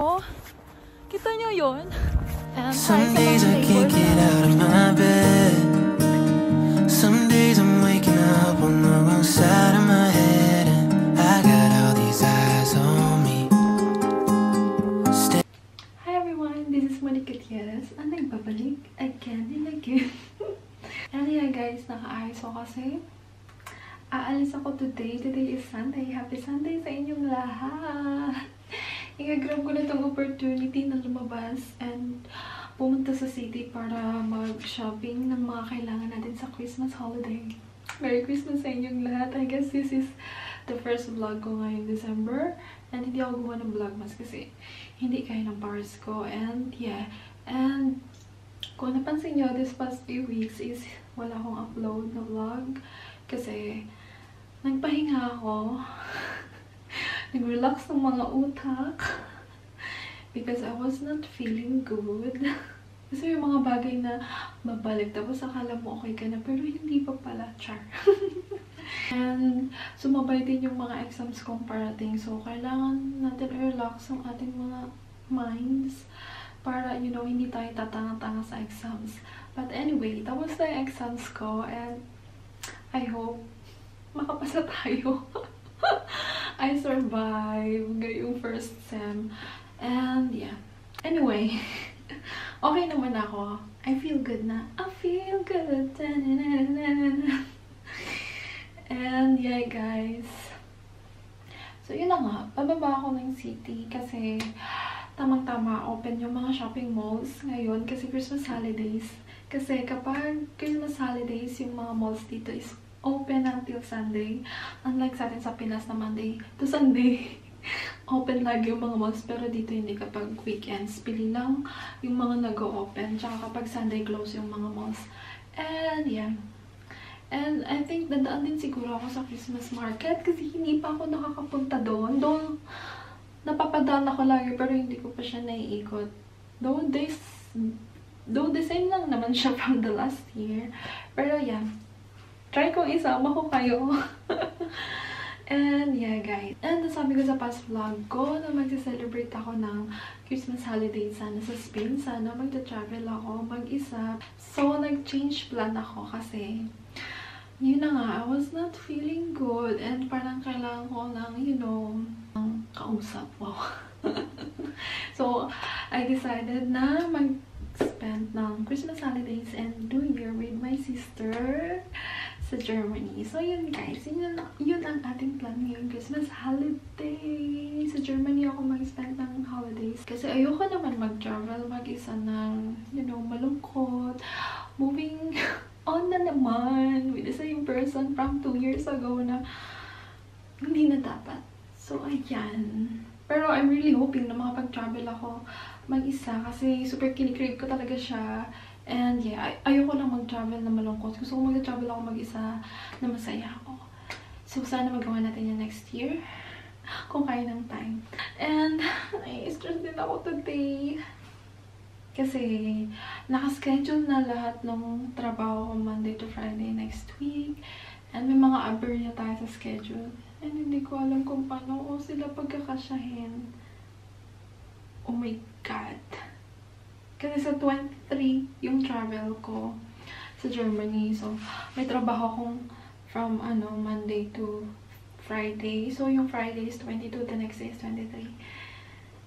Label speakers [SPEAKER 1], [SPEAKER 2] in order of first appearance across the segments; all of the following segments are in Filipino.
[SPEAKER 1] Oh, kita nyo yun? And
[SPEAKER 2] some days I can't get out of my bed. Some days I'm waking up on the wrong side of my head, and I got all these eyes on me.
[SPEAKER 3] Hi everyone, this is Monica Gutierrez and nagbabalik again and again. And yeah guys, naka-ayos ako kasi aalis ako today. Today is Sunday. Happy Sunday sa inyong lahat! I-grab ko na itong opportunity na lumabas and pumunta sa city para mag-shopping ng mga kailangan natin sa Christmas holiday. Merry Christmas sa inyong lahat. I guess this is the first vlog ko ngayong December. And hindi ako gumawa ng vlogmas kasi hindi kaya ng powers ko. And yeah. And kung napansin nyo, this past few weeks is wala akong upload na vlog. Kasi nagpahinga ako. Nag-relax ng mga utak. Because I was not feeling good. Kasi yung mga bagay na babalik. Tapos akala mo okay ka na. Pero hindi pa pala. Char. And sumabay din yung mga exams kong parating. So, kailangan natin i-relax ang ating mga minds. Para, you know, hindi tayo tatanga-tanga sa exams. But anyway, tapos na yung exams ko. And I hope makapasa tayo. I survived ngayong first sem. And yeah. Anyway, okay naman ako. I feel good na. I feel good. And yeah guys. So yun na nga. Pababa ako ng city kasi tamang-tama open yung mga shopping malls ngayon kasi Christmas holidays. Kasi kapag Christmas holidays, yung mga malls dito is open until Sunday. Unlike sa atin sa Pinas na Monday to Sunday. Open lagi yung mga malls. Pero dito hindi kapag weekends. Pili lang yung mga nag-o-open. Tsaka kapag Sunday close yung mga malls. And yeah. And I think dadaan din siguro ako sa Christmas market. Kasi hindi pa ako nakakapunta doon. Though napapadaan ako lagi pero hindi ko pa siya naiikot. Though the same lang naman siya from the last year. Pero yeah. Try kong isama ko kayo. And yeah, guys. And sabi ko sa past vlog ko na mag-celebrate ako ng Christmas holiday sana sa Spain. Sana mag-travel ako mag-isa. So, nag-change plan ako kasi yun na nga, I was not feeling good. And parang kailangan ko ng, you know, kausap. Wow. So, I decided na mag-spend ng Christmas holidays and New Year with my sister sa Germany. So, yun guys. Yun ang ating plan ngayong Christmas holiday. Sa Germany ako mag-spend ng holidays. Kasi ayoko naman mag-travel mag-isa ng, you know, malungkot. Moving on na naman with the same person from 2 years ago na hindi na dapat. So, ayan. Pero I'm really hoping na makapag-travel ako mag-isa kasi super kinikrave ko talaga siya. And yeah, ayoko lang mag-travel na malungkot. Gusto ko mag-travel ako mag-isa na masaya ako. So, sana magawa natin yan next year. Kung kaya ng time. And, nai-stress din ako today. Kasi, nakaschedule na lahat ng trabaho ko Monday to Friday next week. And may mga aberya tayo sa schedule. And hindi ko alam kung paano ko sila pagkakasyahin. Oh my God. Kasi sa 23 yung travel ko sa Germany. So, may trabaho akong from Monday to Friday. So, yung Friday is 22, the next day is 23.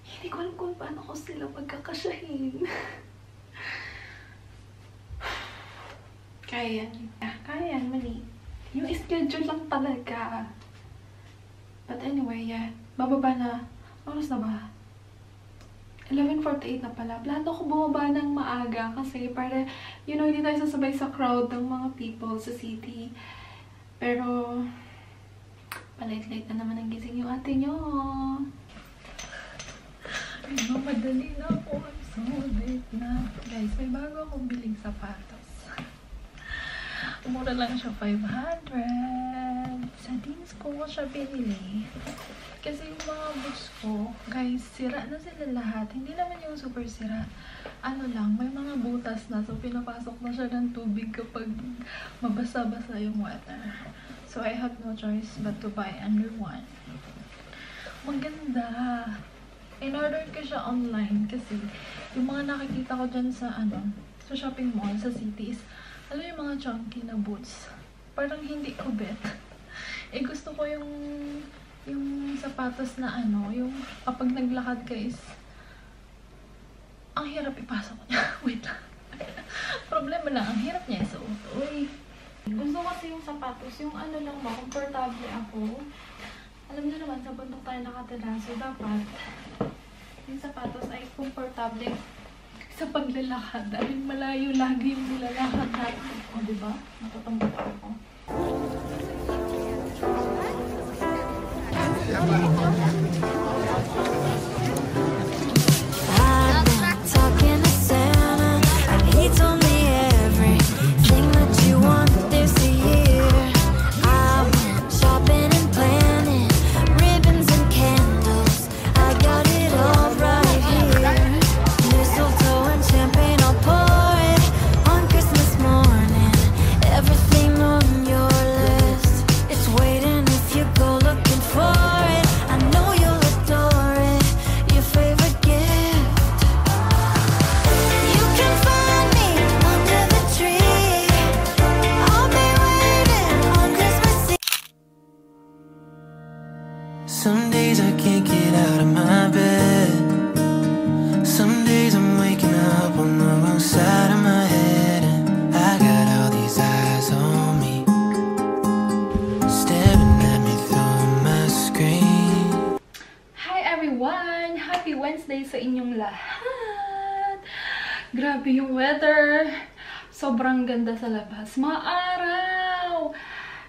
[SPEAKER 3] Hindi ko alam kung paano ko sila pagkakasyahin. Kaya yan, mali. Yung schedule lang talaga. But anyway, yeah. Bababa na. Oras na ba? 11:48 na pala. Plano ko bumaba ng maaga kasi para, you know, hindi tayo sasabay sa crowd ng mga people sa city. Pero, palate-late na naman ang gising yung ate nyo. Ay, madali na ako. I'm so late na. Guys, may bago akong biling sapatos. Mura lang siya, 500. Sa Dean's ko siya binili. Kasi yung mga boots ko, guys, sira na sila lahat. Hindi naman yung super sira. Ano lang, may mga butas na. So, pinapasok na siya ng tubig kapag mabasa-basa yung water. So, I have no choice but to buy a new one. Maganda.
[SPEAKER 1] In-order ko siya online kasi yung mga nakikita ko dyan sa sa shopping mall, sa cities, alam yung mga chunky na boots. Parang hindi ko bet. Eh gusto ko yung sapatos na yung kapag naglakad ka is ang hirap ipasok niya. Wait lang. Problema lang, ang hirap niya isuot. Uy. Gusto kasi yung sapatos, yung lang ba, komportable ako. Alam niyo naman, sa bundok tayo nakatira, so dapat yung sapatos ay komportable sa paglalakad. Dahil malayo lagi yung nilalakad natin. O, diba? Natutambak ako.
[SPEAKER 2] Talking to Santa, and he told me everything that you want this year. I went shopping and planning, ribbons and candles. I got it all right here. Mistletoe and champagne, I'll pour it on Christmas morning. Everything on your list, it's waiting if you go looking for it. I know you'll adore it, your favorite gift. You can find me under the tree. I'll be waiting on Christmas Eve. Some days I can't get out of my bed. Some days I'm waking up on the wrong side of my head, and I got all these eyes on me, staring at me through my screen.
[SPEAKER 3] Hi everyone! Happy Wednesday sa inyong lahat! Grabe yung weather. Sobrang ganda sa labas. Maaraw!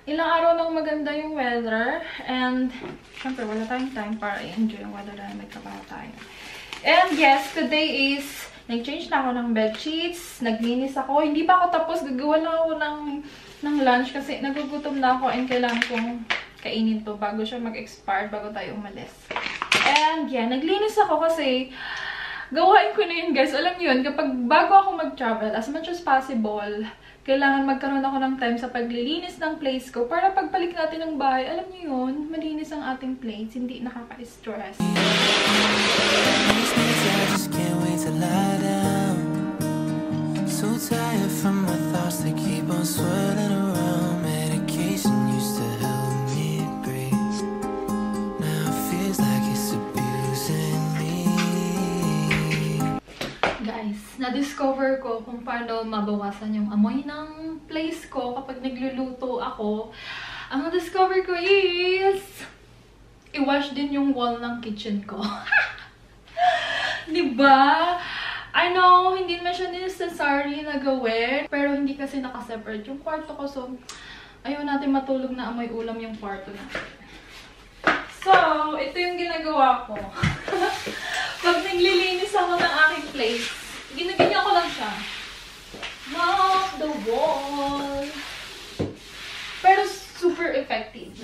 [SPEAKER 3] Ilang araw nang maganda yung weather. And, syempre, wala tayong time para i-enjoy yung weather dahil may trabaho tayo. And yes, today is, nag-change na ako ng bedsheets. Naglinis ako. Hindi pa ako tapos. Gagawa lang ako ng lunch kasi nagugutom na ako and kailangan kong kainin to bago siya mag-expire, bago tayo umalis. And yeah, naglinis ako kasi gawain ko na yun, guys. Alam niyo yun, kapag bago ako mag-travel, as much as possible, kailangan magkaroon ako ng time sa paglilinis ng place ko para pagbalik natin ng bahay, alam niyo yun, malinis ang ating plates, hindi nakaka-stress.
[SPEAKER 2] These days I just can't wait to lie down. So tired from my thoughts that keep on swirling around. Medication used to help me breathe. Now it feels like it's abusing me.
[SPEAKER 3] Guys, na-discover ko kung paano mabawasan yung amoy ng place ko kapag nagluluto ako. Ang na-discover ko is i-wash din yung wall ng kitchen ko. Diba? I know, hindi naman siya necessary na gawin. Pero hindi kasi nakaseparate yung kwarto ko. So, ayaw natin matulog na amoy ulam yung kwarto natin. So, ito yung ginagawa ko. Pag naglilinis ako ng aking place, ginaganyan ko lang siya. Mop the wall. Pero super effective.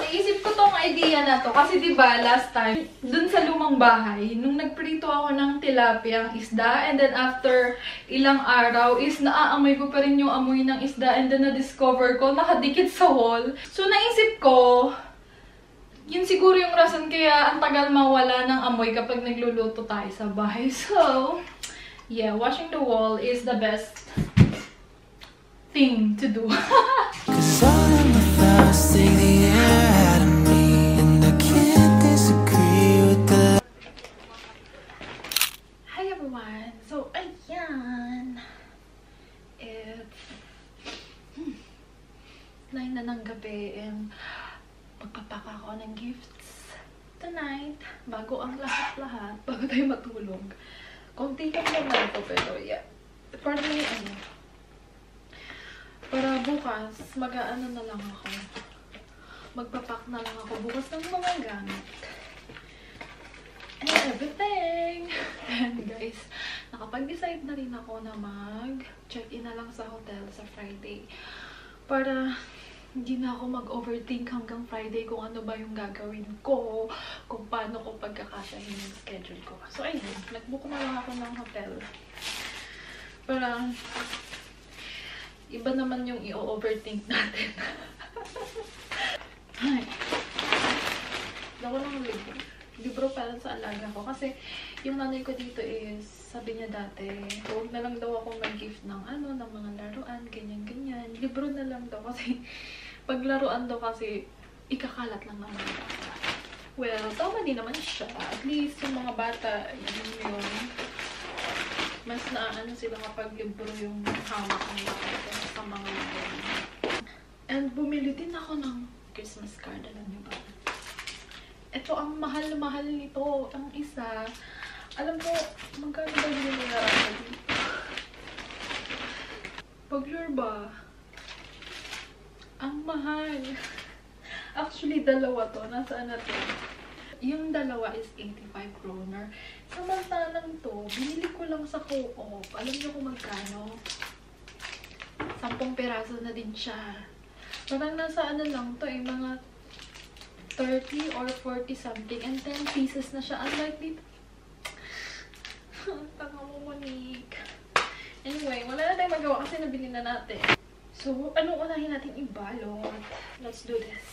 [SPEAKER 3] Naisip ko tong idea na to kasi diba last time, dun sa lumang bahay, nung nagprito ako ng tilapia, isda, and then after ilang araw is naaamoy ko pa rin yung amoy ng isda, and then na-discover ko, nakadikit sa wall. So naisip ko, yun siguro yung rason kaya ang tagal mawala ng amoy kapag nagluluto tayo sa bahay. So, yeah, washing the wall is the best thing to do.
[SPEAKER 2] Cause all of my thoughts take the air out of me, and I can't disagree with the.
[SPEAKER 3] Hi everyone! So, ayan. It's 9 na ng gabi and magpapaka ako ng gifts tonight bago ang lahat-lahat, bago tayo matulog. Konti lang naman ito, pero yeah. For me, para bukas, mag-aano na lang ako. Magpapak na lang ako bukas ng mga gamit. And everything! And guys, nakapag-decide na rin ako na mag-check-in na lang sa hotel sa Friday. Para hindi na ako mag-overthink hanggang Friday kung ano ba yung gagawin ko, kung paano ko pagkakasyahin yung schedule ko. So ayun, nag-book na lang ako ng hotel. Para iba naman yung i-overthink natin. Ay. ako ng libro para sa alaga ko. Kasi yung nanay ko dito is, sabi niya dati, huwag na lang daw ako mag-gift ng ano, ng mga laruan, ganyan-ganyan. Libro na lang daw kasi, paglaruan daw kasi, ikakalat lang naman bata. Well, tama din naman siya. At least yung mga bata, yun, mas naano sila kapag libro yung hawak nila sa mga libro. And bumili din ako ng Christmas card, alam niyo ba? Ito ang mahal-mahal nito. Ang isa, alam mo, magkano ba yung nilarapan dito? Pag-sure ba? Ang mahal. Actually, dalawa to. Nasaan na to? Yung dalawa is 85 kroner. Samantalang to, binili ko lang sa Co-op. Alam niyo kung magkano? 10 peraso na din siya. Parang nasa ano lang to eh, mga 30 or 40 something. And 10 pieces na siya. Unlike dito. Tanga mo, Monique. Anyway, wala na tayong magawa kasi nabili na natin. So, ano unahin natin ibalot? Let's do this.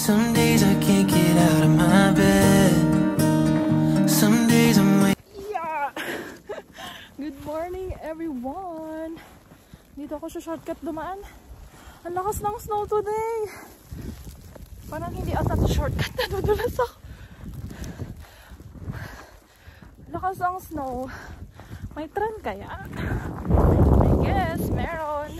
[SPEAKER 4] Some days I can't get out of my bed. Some days I'm waiting.
[SPEAKER 3] Yeah! Good morning, everyone! Dito ako sa shortcut dumaan. Ang lakas ng snow today. Parang hindi ata sa shortcut. Nadudulas ako. Lakas ang snow. May tren kaya? I guess, meron.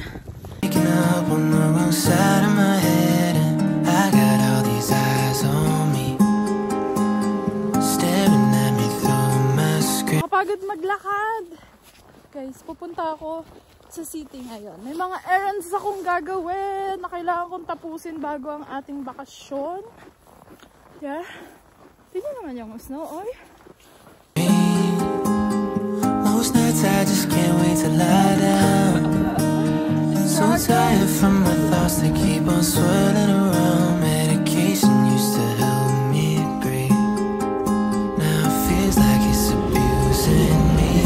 [SPEAKER 4] Waking up on the wrong side of my head, and I got all these eyes on me, staring at me through my screen.
[SPEAKER 3] Kapagod maglakad. Guys, pupunta ako sa city ngayon. May mga errands akong gagawin na kailangan kong tapusin bago ang ating bakasyon. Yeah. Tingnan naman yung snow, oy.
[SPEAKER 4] Most nights I just can't wait to lie down. So tired from my thoughts that keep on swirling around. Medication used to help me breathe. Now it feels like it's abusing me.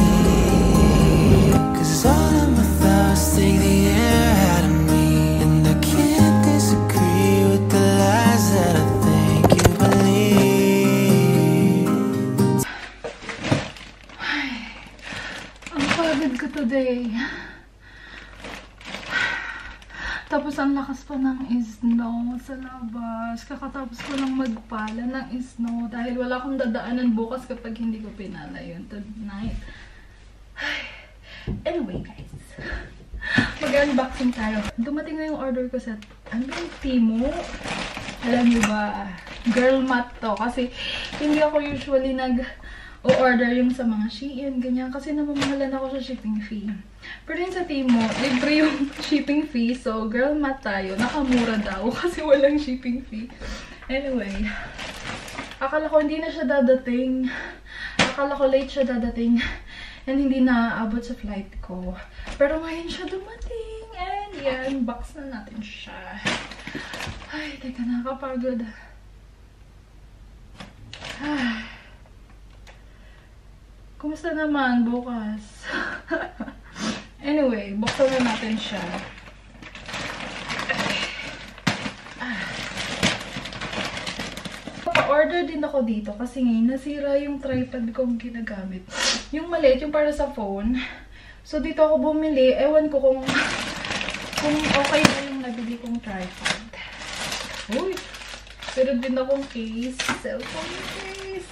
[SPEAKER 4] 'Cause all of my thoughts take the air out of me, and I can't disagree with the lies that I think you believe.
[SPEAKER 3] Ang pagod ko today. Tapos ang lakas pa ng snow sa labas. Kakatapos ko lang magpala ng snow dahil wala akong dadaanan bukas kapag hindi ko pinala yun tonight. Anyway guys, mag-unboxing tayo. Dumating na yung order ko sa Temu. Alam niyo ba, girl mat to. Kasi hindi ako usually nag-order yung sa mga Shein, ganyan. Kasi namamahalan ako sa shipping fee. Pero yun sa Temu, libre yung shipping fee. So, girl mat tayo. Nakamura daw kasi walang shipping fee. Anyway, akala ko hindi na siya dadating. Akala ko late siya dadating. And hindi na aabot sa flight ko. Pero ngayon siya dumating. And yan, box na natin siya. Ay, teka, nakakapagod. Ay. Kumusta naman bukas? Anyway, buksan na natin siya. Pa-order din ako dito kasi ngayon nasira yung tripod kong ginagamit. Yung maliit, yung para sa phone. So, dito ako bumili. Ewan ko kung okay na yung nabili kong tripod. Uy! Pero din akong case. Cellphone case.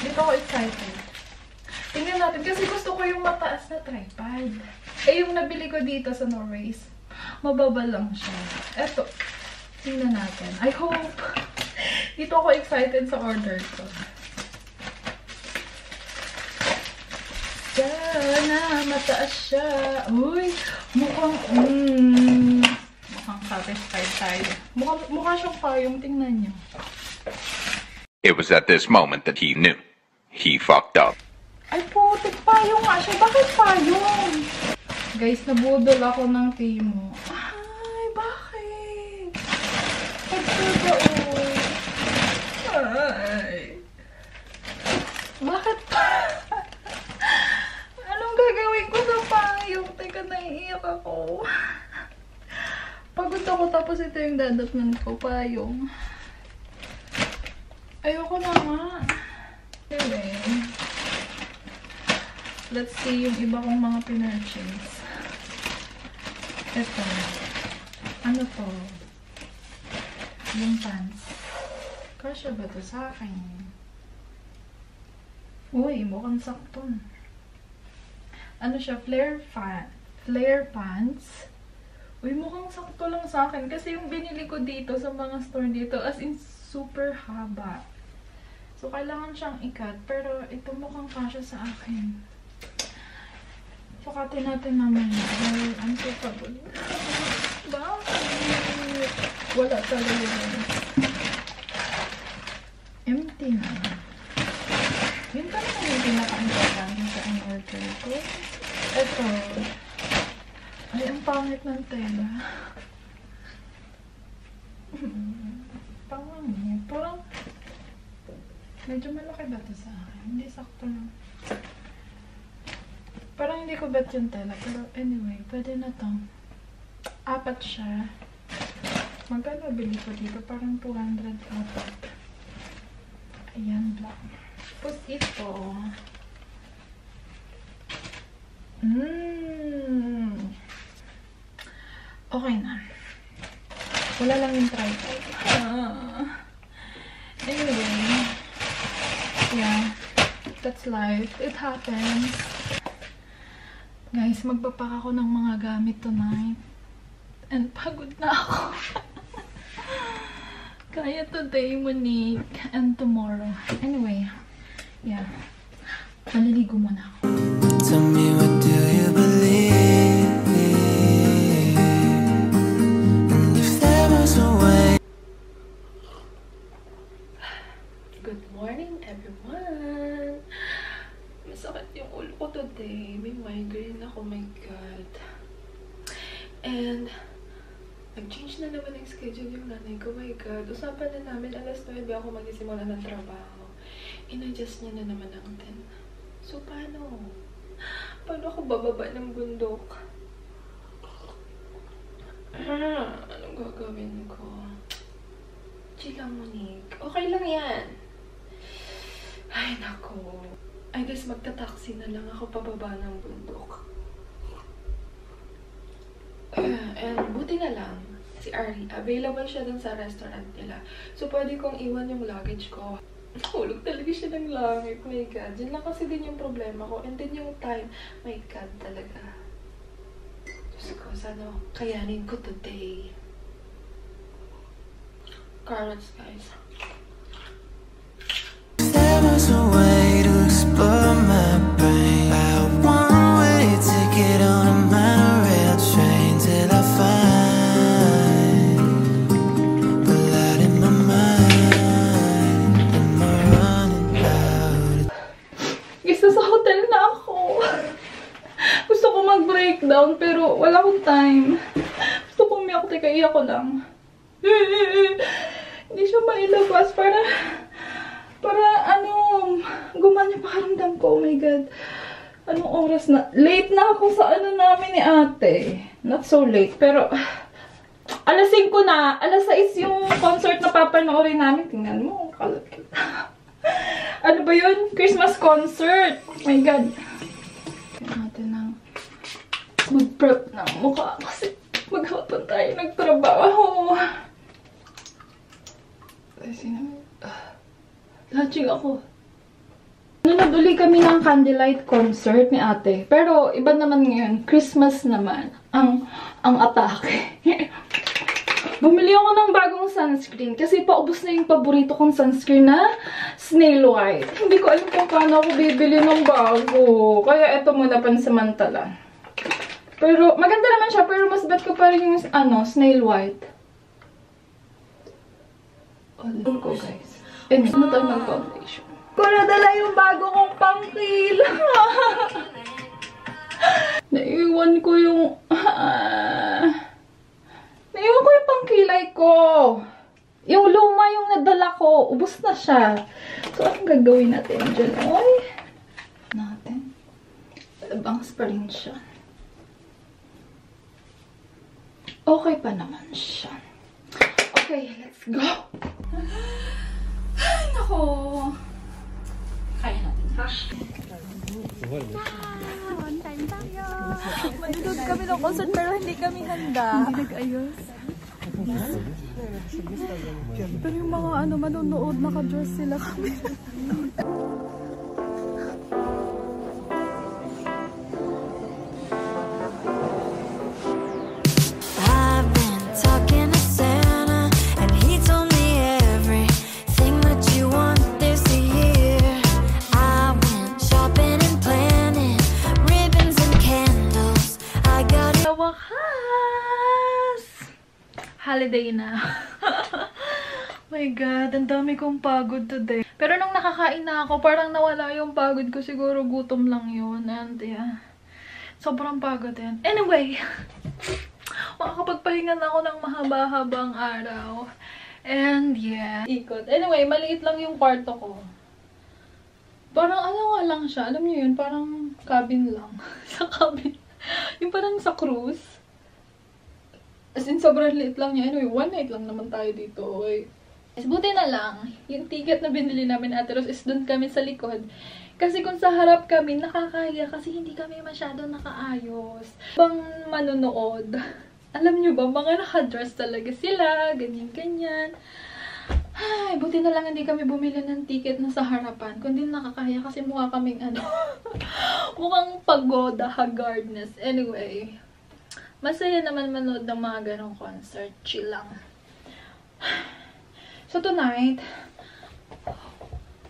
[SPEAKER 3] Dito ako excited. Tingnan natin. Kasi gusto ko yung mataas na tripod. Eh, yung nabili ko dito sa Norways, mababa lang siya. Eto. Tingnan natin. I hope. Dito ako excited sa order ko. Yeah.
[SPEAKER 1] na mataas siya. Uy, mukhang satisfied tayo. Mukha siyang payong, tingnan niyo.
[SPEAKER 5] It was at this moment that he knew. He fucked up.
[SPEAKER 1] Ay putik, payong nga siya. Bakit payong? Guys, nabudol ako ng timo. Ay, bakit? Pagkagaon. Ay. Bakit pa? Anong gagawin ko sa payong? Teka, naiiyak ako. Pagod ako, tapos ito yung dadatnan ko, payong. Ayoko na nga. Anyway. Let's see yung iba kong mga pinurchase. Ito. Ano to? Yung pants. Kasya ba to sa akin? Uy, mukhang sakto. Ano siya? Flare pants. Uy, mukhang sakto lang sa akin. Kasi yung binili ko dito sa mga store dito, as in super haba. So, kailangan siyang ikat. Pero ito mukhang kasya sa akin. Sukatin natin naman. Dahil ang pagod. Bakit? Wala talaga. Empty na. Yun pa naman yung pinaka-important sa in-order ko. Ito. Ay, ang pangit ng tela. Pangit. Parang medyo malaki ba ito sa akin? Hindi sakto na. Parang hindi ko bet yung tela. Pero anyway, pwede na to. 4 siya. Magkano bili ko dito? Parang 200 apat. Ayan, black. Tapos ito. Okay na. Wala lang yung tripod. Anyway. Yeah. That's life. It happens. Guys, magpapak ako ng mga gamit tonight. And pagod na ako. Kaya today, Monique. And tomorrow. Anyway. Yeah. Maliligo muna ako.
[SPEAKER 4] Tell me, what do you believe? And if there was a way.
[SPEAKER 3] Good morning, everyone! Masakit yung ulo ko today. May migraine ako, my God. And, nag-change na naman yung schedule yung nanay ko, my God. Usapan na namin, alas 9 ako mag-isimula ng trabaho. In-adjust niya na naman ang 10. So, paano? Paano ako bababa ng bundok? Anong gagawin ko? Chill lang, Monique. Okay lang yan. Ay, nako. I guess magta-taxi na lang ako pababa ng bundok. And buti na lang, si Ari, available siya dun sa restaurant nila. So, pwede kong iwan yung luggage ko. Hulog talaga siya ng langit. My God. Diyan lang kasi din yung problema ko. And then yung time, my God talaga. Diyos ko, sana kayanin ko today. Carrots, guys.
[SPEAKER 4] There was a way to explore my brain. About one-way ticket on a monorail train till I find the light in my mind. Am I running out?
[SPEAKER 1] Isa sa hotel na ako. Gusto ko mag-breakdown pero wala akong time. Gusto ko umiyak. Teka, iyak ko lang. Hindi siya mailabas para gumana yung pakaramdam ko. Oh my God. Anong oras na? Late na ako sa namin ni ate. Not so late, pero alas 5 na. Alas 6 yung concert na papanoorin namin. Tingnan mo, kalat kita. Ano ba yun? Christmas concert. Oh my God. Tingnan natin ng mag-prep ng mukha kasi maghapon tayo nagtrabaho. Kasi naman, hatching ako. Nunod-uli kami ng candlelight concert ni ate. Pero iba naman ngayon, Christmas naman ang atake.
[SPEAKER 3] Bumili ako ng bagong sunscreen kasi paubos na yung paborito kong sunscreen na Snail White. Hindi ko alam kung paano ako bibili ng bago. Kaya ito muna pansamantala. Pero maganda naman siya, pero mas bet ko pa rin yung Snail White. Alam ko guys. And ano tayo mag-foundation. Ko nadala yung bago kong pangkila. Naiwan ko yung pangkilay ko. Yung luma yung nadala ko. Ubus na siya. So, anong gagawin natin dyan? Oy. Natin. Bangs pa rin siya. Okay pa naman siya. Okay, let's go. Ay, nako. Kaya natin, ha?
[SPEAKER 1] On time tayo. Manunod kami ng concert pero hindi kami handa. Hindi nag-ayos. Pero yung mga manonood, naka-dress sila kami.
[SPEAKER 2] I've been talking to Santa, and he told me everything that you want this year. I went shopping and planning, ribbons and candles. I got it.
[SPEAKER 3] Sa wakas! Holiday na. My God, ang dami kong pagod today. Pero nung nakakain na ako, parang nawala yung pagod ko. Siguro gutom lang yun. And yeah, sobrang pagod yan. Anyway, makakapagpahinga na ako ng mahaba-habang araw. And yeah, ikot. Anyway, maliit lang yung kwarto ko. Parang ano nga lang siya. Alam niyo yun, parang cabin lang. Sa cabin. Yung parang sa cruise. As in, sobrang liit lang niya. Anyway, one night lang naman tayo dito. Okay. Buti na lang, yung ticket na binili namin Ate Rose is dun kami sa likod. Kasi kung sa harap kami, nakakahiya kasi hindi kami masyado nakaayos. Bang manonood. Alam nyo ba, mga nakadress talaga sila, ganyan-ganyan. Ay, buti na lang hindi kami bumili ng ticket na sa harapan. Kundi nakakahiya kasi mukha kaming mukhang pagoda, haggardness. Anyway, masaya naman manood ng mga ganong concert. Chill lang. So tonight,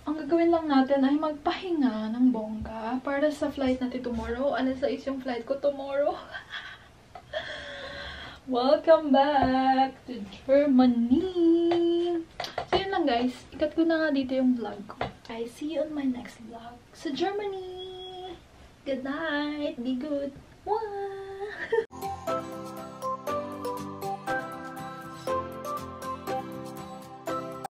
[SPEAKER 3] ang gagawin lang natin ay magpahinga ng bongga para sa flight natin tomorrow. Alas 6 yung flight ko tomorrow. Welcome back to Germany! So yun lang guys, ikat ko na nga dito yung vlog ko. I see you on my next vlog sa Germany! Good night! Be good! Mwah!